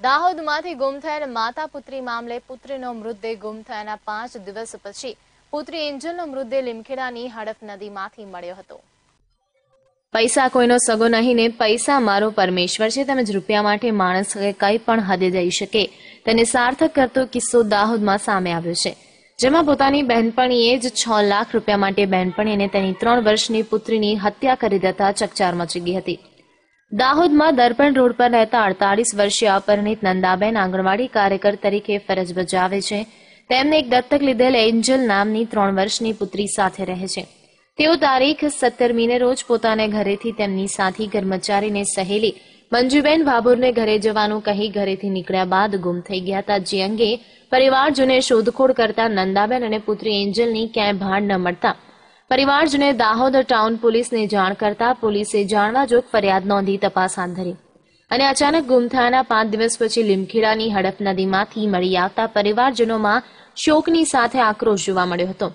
દાહોદમાંથી ગુમ થયેલ માતા પુત્રી મામલે પુત્રીનો મૃતદેહ ગુમ થયાના 5 દિવસ પછી પુત્રી એન્જલનો મૃતદેહ લીમખેડાની હડફ નદીમાંથી મળ્યો હતો। પૈસા કોઈનો સગો નહીં ને પૈસા મારો પરમેશ્વર છે તેમજ રૂપિયા માટે માણસ કંઈ પણ હદે જઈ શકે તેને સાર્થક કરતો કિસ્સો દાહોદમાં સામે આવ્યો છે, જેમાં પોતાની બહેનપણીએ જ 6 લાખ રૂપિયા માટે બહેનપણીને તેની 3 વર્ષની પુત્રીની હત્યા કરી દેતા ચકચાર મચી ગઈ હતી। દાહોદમાં દર્પણ રોડ પર રહેતા 48 વર્ષીય અપરિણીત નંદાબેન આંગણવાડી કાર્યકર તરીકે ફરજ બજાવે છે। તેમને એક દત્તક લીધેલ એન્જલ નામની 3 વર્ષની પુત્રી સાથે રહે છે। તેઓ તારીખ 17મીને રોજ પોતાને ઘરેથી તેમની સાથી કર્મચારીને સહેલી મંજુબેન ભાભોરને ઘરે જવાનું કહી ઘરેથી નીકળ્યા બાદ ગુમ થઈ ગયા હતા, જે અંગે પરિવારજનોએ શોધખોળ કરતા નંદાબેન અને પુત્રી એન્જલની ક્યાંય ભાન ન મળતા પરિવારજનોએ દાહોદ ટાઉન પોલીસને જાણ કરતા પોલીસે જાણવાજોગ ફરિયાદ નોંધી તપાસ હાથ ધરી અને અચાનક ગુમ થયાના 5 દિવસ પછી લીમખેડાની હડફ નદીમાંથી મળી આવતા પરિવારજનોમાં શોકની સાથે આક્રોશ જોવા મળ્યો હતો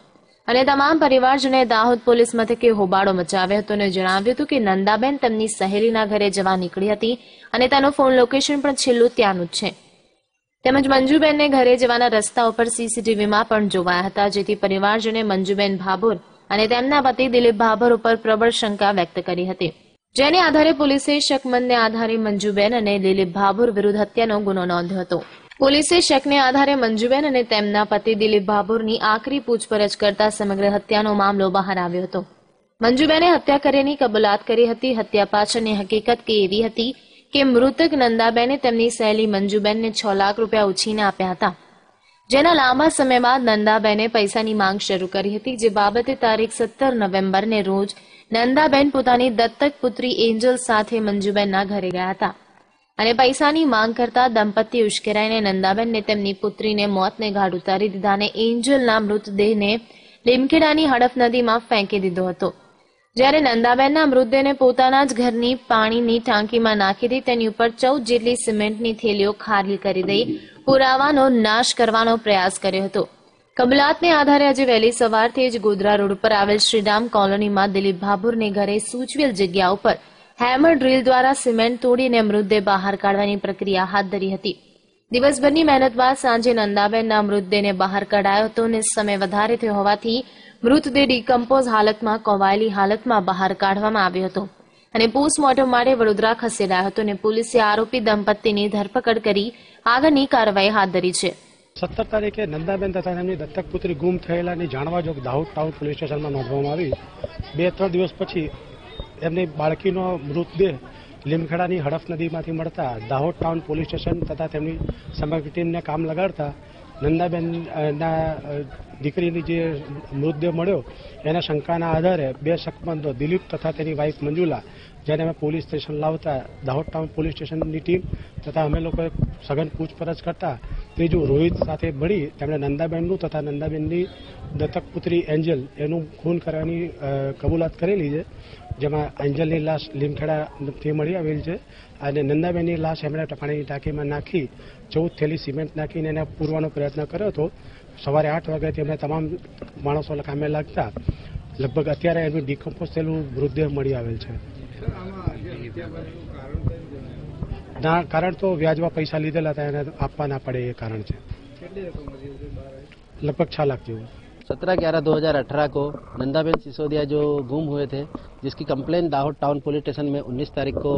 અને તમામ પરિવારજનોએ દાહોદ પોલીસ મથકે હોબાળો મચાવ્યો હતો અને જણાવ્યું હતું કે નંદાબેન તેમની સહેલીના ઘરે જવા નીકળી હતી અને તેનું ફોન લોકેશન પણ છેલ્લું ત્યાંનું જ છે, તેમજ મંજુબેનને ઘરે જવાના રસ્તા ઉપર સીસીટીવીમાં પણ જોવાયા હતા, જેથી પરિવારજનોએ મંજુબેન ભાભોર અને તેમના પતિ દિલીપ ભાભોર ઉપર પ્રબળ શંકા વ્યક્ત કરી હતી, જેને આધારે પોલીસે શકમંદને આધારે મંજુબેન અને દિલીપ ભાભોર વિરુદ્ધ હત્યાનો ગુનો નોંધ્યો હતો। પોલીસે શકને આધારે મંજુબેન અને તેમના પતિ દિલીપ ભાભોરની આકરી પૂછપરછ કરતા સમગ્ર હત્યાનો મામલો બહાર આવ્યો હતો। મંજુબેને હત્યા કર્યાની કબૂલાત કરી હતી। હત્યા પાછળની હકીકત એવી હતી કે મૃતક નંદાબેને તેમની સહેલી મંજુબેનને 6 લાખ રૂપિયા ઉછીને આપ્યા હતા, જેના લાંબા સમય બાદ નંદાબેને પૈસાની માંગ શરૂ કરી હતી, જે બાબતે તારીખ 17 નવેમ્બરને રોજ નંદાબેન પોતાની દત્તક પુત્રી એન્જલ સાથે મંજુબેનના ઘરે ગયા હતા અને પૈસાની માંગ કરતા દંપતી ઉશ્કેરાઈને નંદાબેનને તેમની પુત્રીને મોતને ઘાટ ઉતારી દીધા અને એન્જલના મૃતદેહને લીમખેડાની હડફ નદીમાં ફેંકી દીધો હતો। જ્યારે નંદાબેનના મૃતદેહને પોતાના જ ઘરની પાણીની ટાંકીમાં નાખી દઈ તેની ઉપર 14 જેટલી સિમેન્ટની થેલીઓ ખાલી કરી દઈ પુરાવાનો નાશ કરવાનો પ્રયાસ કર્યો હતો। કબૂલાતને આધારે આજે વહેલી સવારથી જ ગોધરા રોડ પર આવેલ શ્રીરામ કોલોનીમાં દિલીપ ભાભોરને ઘરે સૂચવેલ જગ્યા ઉપર હેમર ડ્રીલ દ્વારા સિમેન્ટ તોડીને મૃતદેહ બહાર કાઢવાની પ્રક્રિયા હાથ ધરી હતી। દિવસભરની મહેનત બાદ સાંજે નંદાબેનના મૃતદેહને બહાર કઢાયો હતો અને સમય વધારે થયો હોવાથી મૃતદેહ ડિકમ્પોઝ હાલતમાં કોવાયેલી હાલતમાં બહાર કાઢવામાં આવ્યો હતો અને પોસ્ટમોર્ટમ માટે વડોદરા ખસેડાયો હતો અને પોલીસે આરોપી દંપતીની ધરપકડ કરી આગળની કાર્યવાહી હાથ ધરી છે। 17 તારીખે નંદાબેન તથા તેમની દત્તક પુત્રી ગુમ થયેલાની જાણવા જોગ દાહોદ ટાઉન પોલીસ સ્ટેશનમાં નોંધવામાં આવી। 2-3 દિવસ પછી એમની બાળકીનો મૃતદેહ લીમખેડાની હડફ નદીમાંથી મળતા દાહોદ ટાઉન પોલીસ સ્ટેશન તથા તેમની સમગ્ર ટીમને કામ લગાડતા નંદાબેનના દીકરીની જે મૃતદેહ મળ્યો એના શંકાના આધારે 2 શકમંદો દિલીપ તથા તેની વાઇફ મંજુલા, જેને અમે પોલીસ સ્ટેશન લાવતા દાહોદ ટાઉન પોલીસ સ્ટેશનની ટીમ તથા અમે લોકોએ સઘન પૂછપરછ કરતા ત્રીજું રોહિત સાથે મળી તેમણે નંદાબેનનું તથા નંદાબેનની દત્તક પુત્રી એન્જલ એનું ખૂન કરવાની કબૂલાત કરેલી છે, જેમાં એન્જલની લાશ લીમખેડાથી મળી આવેલી છે અને નંદાબેનની લાશ એમણે પાણીની ટાંકીમાં નાખી 14 થેલી સિમેન્ટ નાખીને એને પૂરવાનો પ્રયત્ન કર્યો હતો। સવારે 8 વાગ્યાથી એમણે તમામ માણસો કામે લાગતા લગભગ અત્યારે એનું ડિકમ્પોઝ થયેલું મૃતદેહ મળી આવેલ છે। કારણ તો વ્યાજમાં પૈસા લીધેલા હતા એને આપવા ના પડે એ કારણ છે। लगभग 6 लाख જેવું। 17/11/2018 को नंदाबेन सिसोदिया जो गुम हुए थे, जिसकी complain Dahod town police station में 19 तारीख को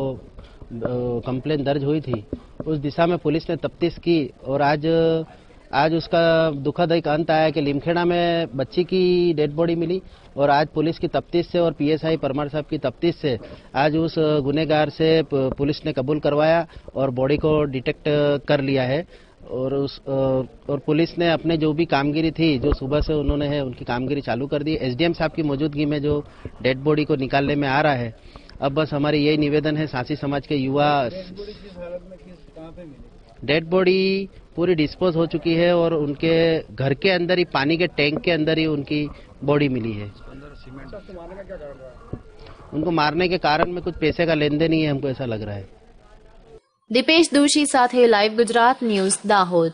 कंप्लेन दर्ज हुई थी, उस दिशा में पुलिस ने तफ्तीश की और आज उसका दुखद एक अंत आया कि लिमखेड़ा में बच्ची की डेड बॉडी मिली और आज पुलिस की तफ्तीश से और पीएसआई परमार साहब की तफ्तीश से आज उस गुनेगार से पुलिस ने कबूल करवाया और बॉडी को डिटेक्ट कर लिया है और पुलिस ने अपने जो भी कामगिरी थी जो सुबह से उन्होंने है उनकी कामगिरी चालू कर दी। एसडीएम साहब की मौजूदगी में जो डेड बॉडी को निकालने में आ रहा है, अब बस हमारी यही निवेदन है सांसी समाज के युवा। डेड बॉडी पूरी डिस्पोज हो चुकी है और उनके घर के अंदर ही पानी के टैंक के अंदर ही उनकी बॉडी मिली है। उनको मारने के कारण में कुछ पैसे का लेन देन ही है, हमको ऐसा लग रहा है। दीपेश दोषी साथे लाइव गुजरात न्यूज दाहोद।